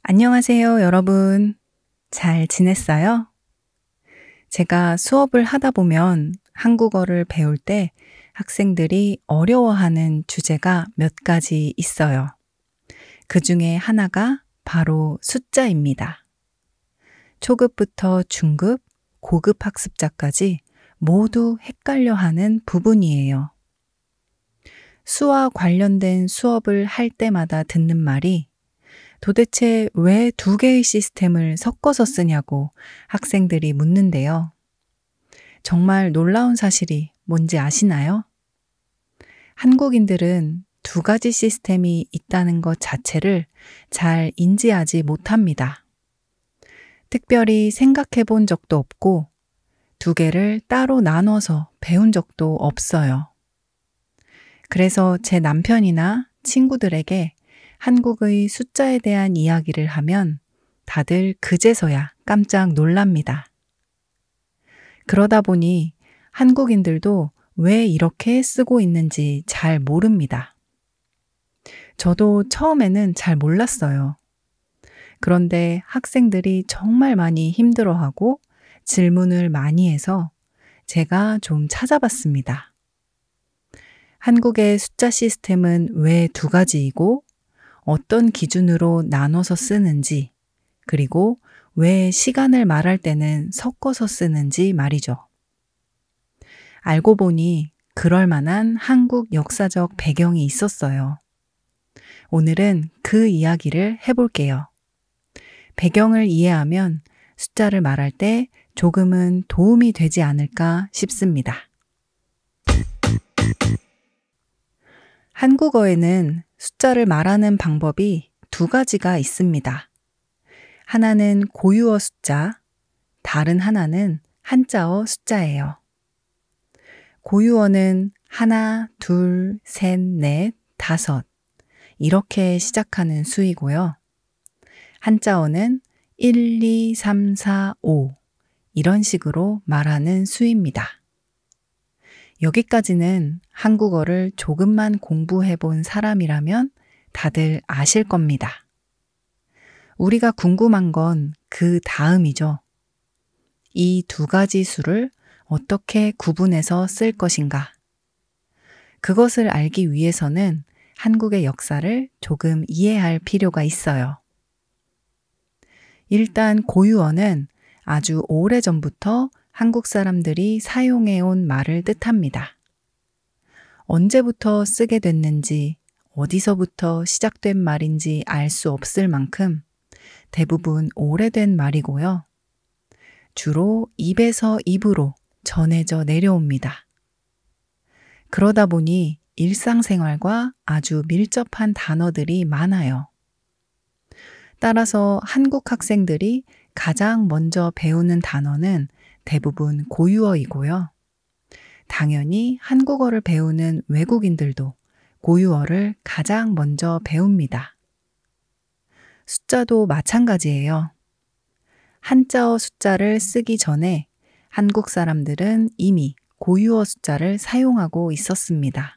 안녕하세요, 여러분. 잘 지냈어요? 제가 수업을 하다 보면 한국어를 배울 때 학생들이 어려워하는 주제가 몇 가지 있어요. 그 중에 하나가 바로 숫자입니다. 초급부터 중급, 고급 학습자까지 모두 헷갈려 하는 부분이에요. 수와 관련된 수업을 할 때마다 듣는 말이 도대체 왜 두 개의 시스템을 섞어서 쓰냐고 학생들이 묻는데요. 정말 놀라운 사실이 뭔지 아시나요? 한국인들은 두 가지 시스템이 있다는 것 자체를 잘 인지하지 못합니다. 특별히 생각해 본 적도 없고 두 개를 따로 나눠서 배운 적도 없어요. 그래서 제 남편이나 친구들에게 한국의 숫자에 대한 이야기를 하면 다들 그제서야 깜짝 놀랍니다. 그러다 보니 한국인들도 왜 이렇게 쓰고 있는지 잘 모릅니다. 저도 처음에는 잘 몰랐어요. 그런데 학생들이 정말 많이 힘들어하고 질문을 많이 해서 제가 좀 찾아봤습니다. 한국의 숫자 시스템은 왜 두 가지이고 어떤 기준으로 나눠서 쓰는지, 그리고 왜 시간을 말할 때는 섞어서 쓰는지 말이죠. 알고 보니 그럴 만한 한국 역사적 배경이 있었어요. 오늘은 그 이야기를 해볼게요. 배경을 이해하면 숫자를 말할 때 조금은 도움이 되지 않을까 싶습니다. 한국어에는 숫자를 말하는 방법이 두 가지가 있습니다. 하나는 고유어 숫자, 다른 하나는 한자어 숫자예요. 고유어는 하나, 둘, 셋, 넷, 다섯 이렇게 시작하는 수이고요. 한자어는 1, 2, 3, 4, 5 이런 식으로 말하는 수입니다. 여기까지는 한국어를 조금만 공부해 본 사람이라면 다들 아실 겁니다. 우리가 궁금한 건 그 다음이죠. 이 두 가지 수를 어떻게 구분해서 쓸 것인가? 그것을 알기 위해서는 한국의 역사를 조금 이해할 필요가 있어요. 일단 고유어는 아주 오래전부터 한국 사람들이 사용해 온 말을 뜻합니다. 언제부터 쓰게 됐는지, 어디서부터 시작된 말인지 알 수 없을 만큼 대부분 오래된 말이고요. 주로 입에서 입으로 전해져 내려옵니다. 그러다 보니 일상생활과 아주 밀접한 단어들이 많아요. 따라서 한국 학생들이 가장 먼저 배우는 단어는 대부분 고유어이고요. 당연히 한국어를 배우는 외국인들도 고유어를 가장 먼저 배웁니다. 숫자도 마찬가지예요. 한자어 숫자를 쓰기 전에 한국 사람들은 이미 고유어 숫자를 사용하고 있었습니다.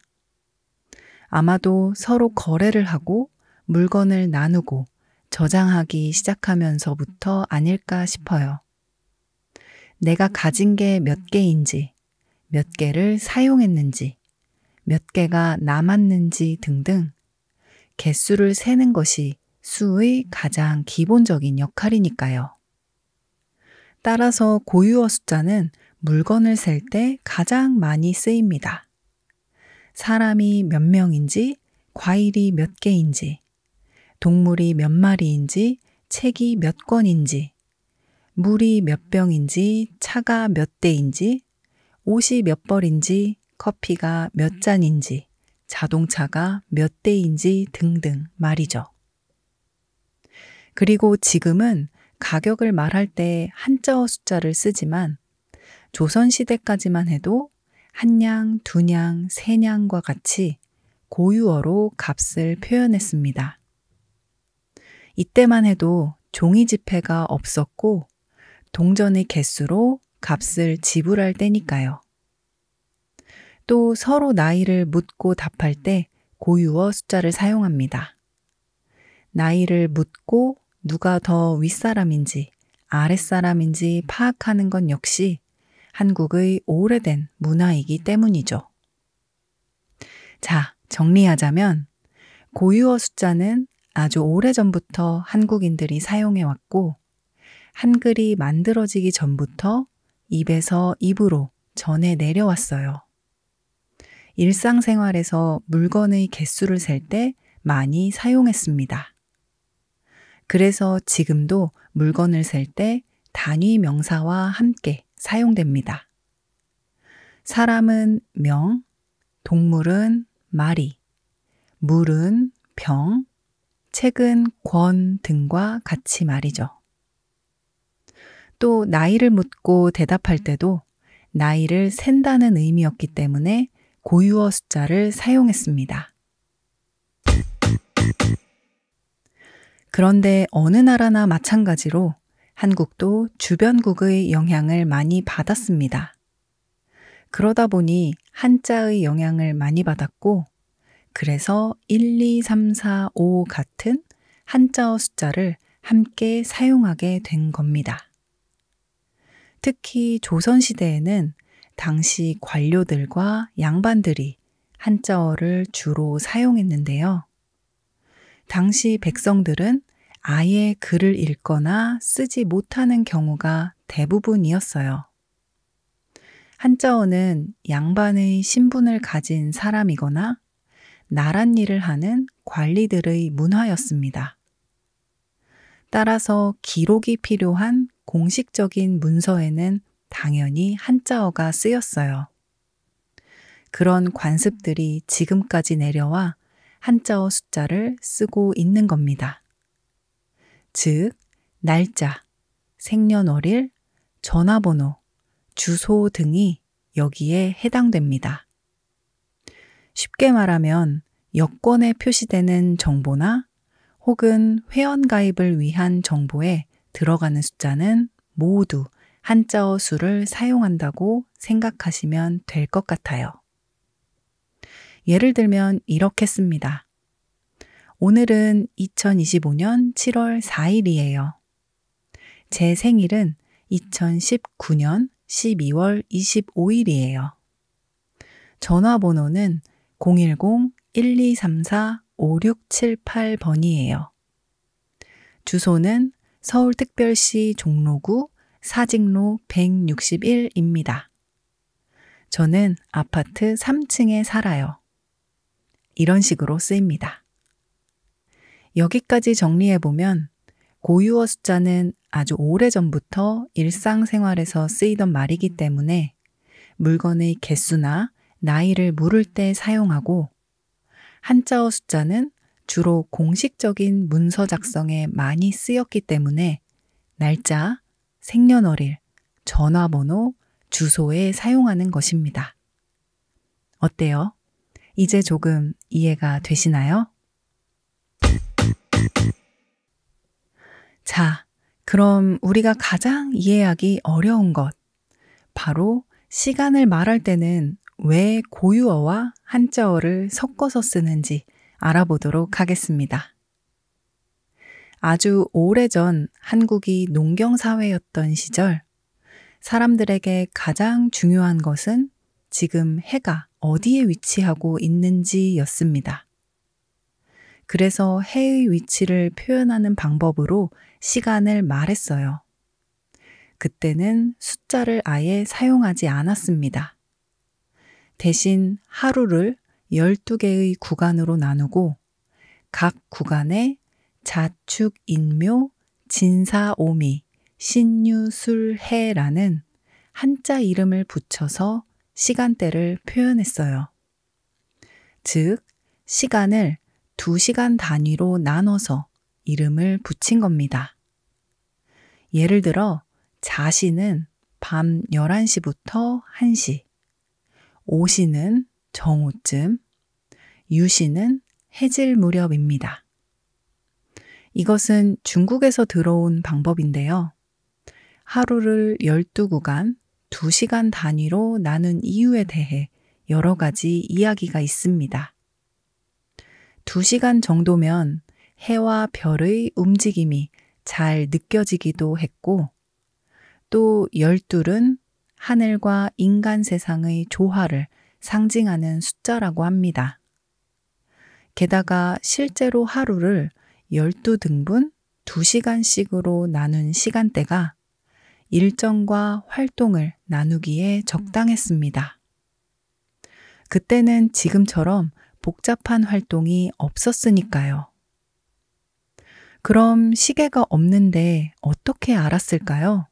아마도 서로 거래를 하고 물건을 나누고 저장하기 시작하면서부터 아닐까 싶어요. 내가 가진 게 몇 개인지, 몇 개를 사용했는지, 몇 개가 남았는지 등등 개수를 세는 것이 수의 가장 기본적인 역할이니까요. 따라서 고유어 숫자는 물건을 셀 때 가장 많이 쓰입니다. 사람이 몇 명인지, 과일이 몇 개인지, 동물이 몇 마리인지, 책이 몇 권인지, 물이 몇 병인지, 차가 몇 대인지, 옷이 몇 벌인지, 커피가 몇 잔인지, 자동차가 몇 대인지 등등 말이죠. 그리고 지금은 가격을 말할 때 한자어 숫자를 쓰지만 조선시대까지만 해도 한냥, 두냥, 세냥과 같이 고유어로 값을 표현했습니다. 이때만 해도 종이 지폐가 없었고 동전의 개수로 값을 지불할 때니까요. 또 서로 나이를 묻고 답할 때 고유어 숫자를 사용합니다. 나이를 묻고 누가 더 윗사람인지 아랫사람인지 파악하는 건 역시 한국의 오래된 문화이기 때문이죠. 자, 정리하자면 고유어 숫자는 아주 오래전부터 한국인들이 사용해왔고 한글이 만들어지기 전부터 입에서 입으로 전해 내려왔어요. 일상생활에서 물건의 개수를 셀 때 많이 사용했습니다. 그래서 지금도 물건을 셀 때 단위 명사와 함께 사용됩니다. 사람은 명, 동물은 마리, 물은 병, 책은 권 등과 같이 말이죠. 또 나이를 묻고 대답할 때도 나이를 센다는 의미였기 때문에 고유어 숫자를 사용했습니다. 그런데 어느 나라나 마찬가지로 한국도 주변국의 영향을 많이 받았습니다. 그러다 보니 한자의 영향을 많이 받았고 그래서 1, 2, 3, 4, 5 같은 한자어 숫자를 함께 사용하게 된 겁니다. 특히 조선시대에는 당시 관료들과 양반들이 한자어를 주로 사용했는데요. 당시 백성들은 아예 글을 읽거나 쓰지 못하는 경우가 대부분이었어요. 한자어는 양반의 신분을 가진 사람이거나 나랏 일을 하는 관리들의 문화였습니다. 따라서 기록이 필요한 공식적인 문서에는 당연히 한자어가 쓰였어요. 그런 관습들이 지금까지 내려와 한자어 숫자를 쓰고 있는 겁니다. 즉, 날짜, 생년월일, 전화번호, 주소 등이 여기에 해당됩니다. 쉽게 말하면 여권에 표시되는 정보나 혹은 회원가입을 위한 정보에 들어가는 숫자는 모두 한자어 수를 사용한다고 생각하시면 될 것 같아요. 예를 들면 이렇게 씁니다. 오늘은 2025년 7월 4일이에요. 제 생일은 2019년 12월 25일이에요. 전화번호는 010-1234-5678번이에요. 주소는 서울특별시 종로구 사직로 161입니다. 저는 아파트 3층에 살아요. 이런 식으로 쓰입니다. 여기까지 정리해보면 고유어 숫자는 아주 오래전부터 일상생활에서 쓰이던 말이기 때문에 물건의 개수나 나이를 물을 때 사용하고 한자어 숫자는 주로 공식적인 문서 작성에 많이 쓰였기 때문에 날짜, 생년월일, 전화번호, 주소에 사용하는 것입니다. 어때요? 이제 조금 이해가 되시나요? 자, 그럼 우리가 가장 이해하기 어려운 것, 바로 시간을 말할 때는 왜 고유어와 한자어를 섞어서 쓰는지 알아보도록 하겠습니다. 아주 오래전 한국이 농경사회였던 시절, 사람들에게 가장 중요한 것은 지금 해가 어디에 위치하고 있는지였습니다. 그래서 해의 위치를 표현하는 방법으로 시간을 말했어요. 그때는 숫자를 아예 사용하지 않았습니다. 대신 하루를 12개의 구간으로 나누고 각 구간에 자축, 인묘, 진사, 오미, 신유, 술, 해라는 한자 이름을 붙여서 시간대를 표현했어요. 즉, 시간을 2시간 단위로 나눠서 이름을 붙인 겁니다. 예를 들어 자시는 밤 11시부터 1시, 오시는 정오쯤, 유시는 해질 무렵입니다. 이것은 중국에서 들어온 방법인데요. 하루를 12구간, 2시간 단위로 나눈 이유에 대해 여러 가지 이야기가 있습니다. 2시간 정도면 해와 별의 움직임이 잘 느껴지기도 했고, 또 12은 하늘과 인간 세상의 조화를 상징하는 숫자라고 합니다. 게다가 실제로 하루를 12등분 2시간씩으로 나눈 시간대가 일정과 활동을 나누기에 적당했습니다. 그때는 지금처럼 복잡한 활동이 없었으니까요. 그럼 시계가 없는데 어떻게 알았을까요?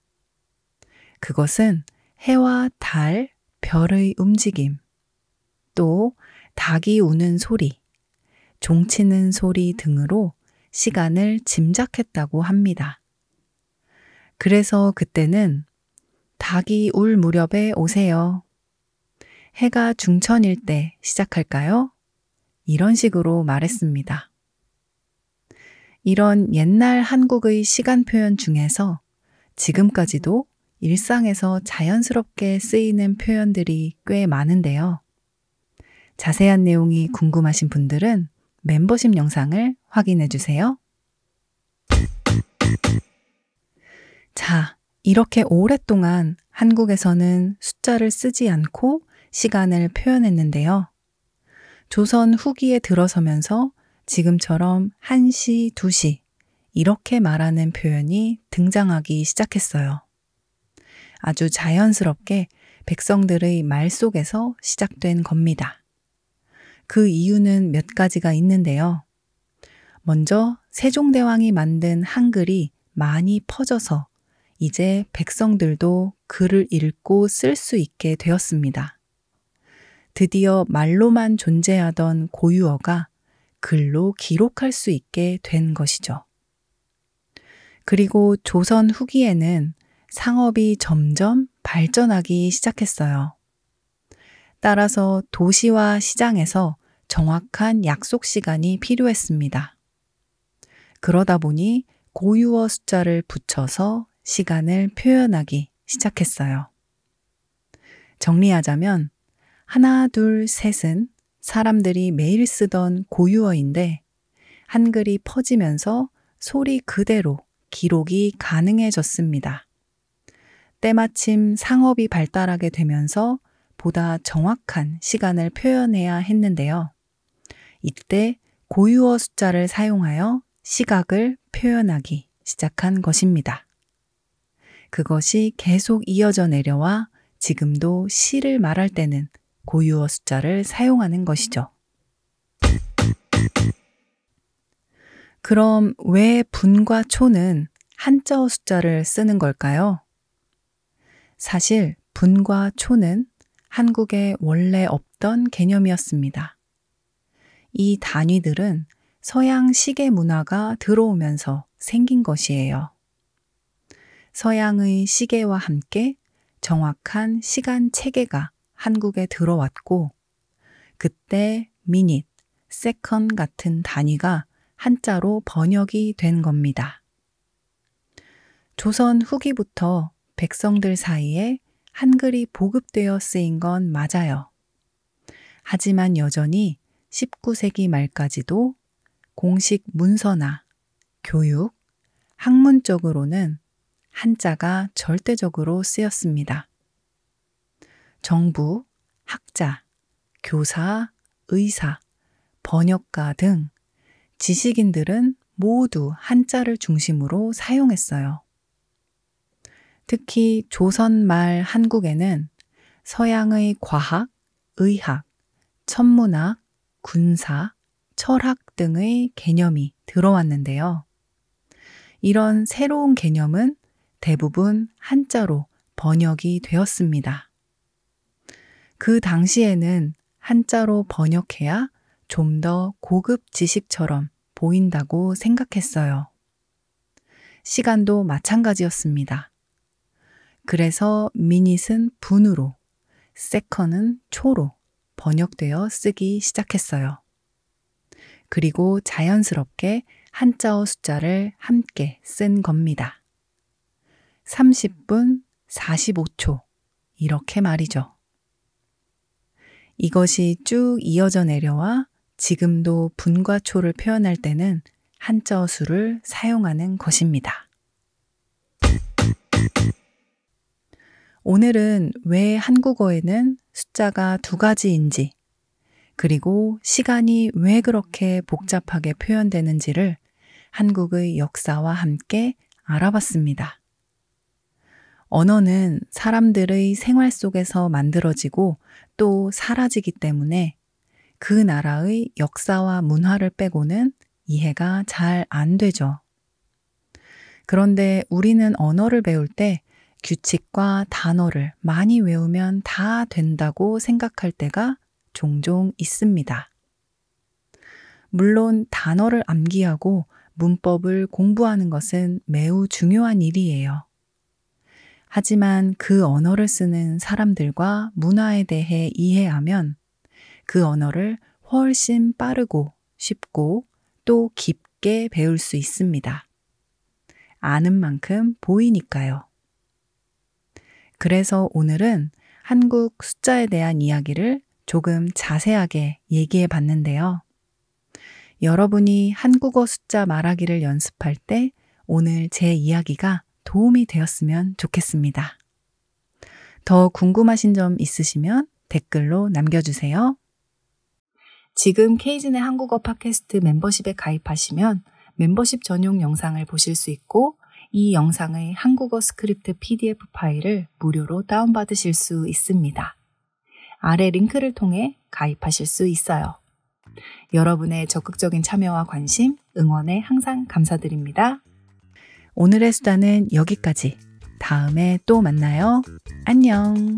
그것은 해와 달, 별의 움직임, 또 닭이 우는 소리, 종치는 소리 등으로 시간을 짐작했다고 합니다. 그래서 그때는 닭이 울 무렵에 오세요. 해가 중천일 때 시작할까요? 이런 식으로 말했습니다. 이런 옛날 한국의 시간 표현 중에서 지금까지도 일상에서 자연스럽게 쓰이는 표현들이 꽤 많은데요. 자세한 내용이 궁금하신 분들은 멤버십 영상을 확인해 주세요. 자, 이렇게 오랫동안 한국에서는 숫자를 쓰지 않고 시간을 표현했는데요. 조선 후기에 들어서면서 지금처럼 1시, 2시 이렇게 말하는 표현이 등장하기 시작했어요. 아주 자연스럽게 백성들의 말 속에서 시작된 겁니다. 그 이유는 몇 가지가 있는데요. 먼저 세종대왕이 만든 한글이 많이 퍼져서 이제 백성들도 글을 읽고 쓸 수 있게 되었습니다. 드디어 말로만 존재하던 고유어가 글로 기록할 수 있게 된 것이죠. 그리고 조선 후기에는 상업이 점점 발전하기 시작했어요. 따라서 도시와 시장에서 정확한 약속 시간이 필요했습니다. 그러다 보니 고유어 숫자를 붙여서 시간을 표현하기 시작했어요. 정리하자면 하나, 둘, 셋은 사람들이 매일 쓰던 고유어인데 한글이 퍼지면서 소리 그대로 기록이 가능해졌습니다. 때마침 상업이 발달하게 되면서 보다 정확한 시간을 표현해야 했는데요. 이때 고유어 숫자를 사용하여 시각을 표현하기 시작한 것입니다. 그것이 계속 이어져 내려와 지금도 시를 말할 때는 고유어 숫자를 사용하는 것이죠. 그럼 왜 분과 초는 한자어 숫자를 쓰는 걸까요? 사실 분과 초는 한국에 원래 없던 개념이었습니다. 이 단위들은 서양 시계 문화가 들어오면서 생긴 것이에요. 서양의 시계와 함께 정확한 시간 체계가 한국에 들어왔고, 그때 미닛, 세컨 같은 단위가 한자로 번역이 된 겁니다. 조선 후기부터 백성들 사이에 한글이 보급되어 쓰인 건 맞아요. 하지만 여전히 19세기 말까지도 공식 문서나 교육, 학문적으로는 한자가 절대적으로 쓰였습니다. 정부, 학자, 교사, 의사, 번역가 등 지식인들은 모두 한자를 중심으로 사용했어요. 특히 조선 말 한국에는 서양의 과학, 의학, 천문학, 군사, 철학 등의 개념이 들어왔는데요. 이런 새로운 개념은 대부분 한자로 번역이 되었습니다. 그 당시에는 한자로 번역해야 좀 더 고급 지식처럼 보인다고 생각했어요. 시간도 마찬가지였습니다. 그래서 미닛은 분으로, 세컨은 초로 번역되어 쓰기 시작했어요. 그리고 자연스럽게 한자어 숫자를 함께 쓴 겁니다. 30분 45초 이렇게 말이죠. 이것이 쭉 이어져 내려와 지금도 분과 초를 표현할 때는 한자어 수를 사용하는 것입니다. 오늘은 왜 한국어에는 숫자가 두 가지인지, 그리고 시간이 왜 그렇게 복잡하게 표현되는지를 한국의 역사와 함께 알아봤습니다. 언어는 사람들의 생활 속에서 만들어지고 또 사라지기 때문에 그 나라의 역사와 문화를 빼고는 이해가 잘 안 되죠. 그런데 우리는 언어를 배울 때 규칙과 단어를 많이 외우면 다 된다고 생각할 때가 종종 있습니다. 물론 단어를 암기하고 문법을 공부하는 것은 매우 중요한 일이에요. 하지만 그 언어를 쓰는 사람들과 문화에 대해 이해하면 그 언어를 훨씬 빠르고 쉽고 또 깊게 배울 수 있습니다. 아는 만큼 보이니까요. 그래서 오늘은 한국 숫자에 대한 이야기를 조금 자세하게 얘기해 봤는데요. 여러분이 한국어 숫자 말하기를 연습할 때 오늘 제 이야기가 도움이 되었으면 좋겠습니다. 더 궁금하신 점 있으시면 댓글로 남겨주세요. 지금 케이진의 한국어 팟캐스트 멤버십에 가입하시면 멤버십 전용 영상을 보실 수 있고 이 영상의 한국어 스크립트 PDF 파일을 무료로 다운받으실 수 있습니다. 아래 링크를 통해 가입하실 수 있어요. 여러분의 적극적인 참여와 관심, 응원에 항상 감사드립니다. 오늘의 수다는 여기까지. 다음에 또 만나요. 안녕.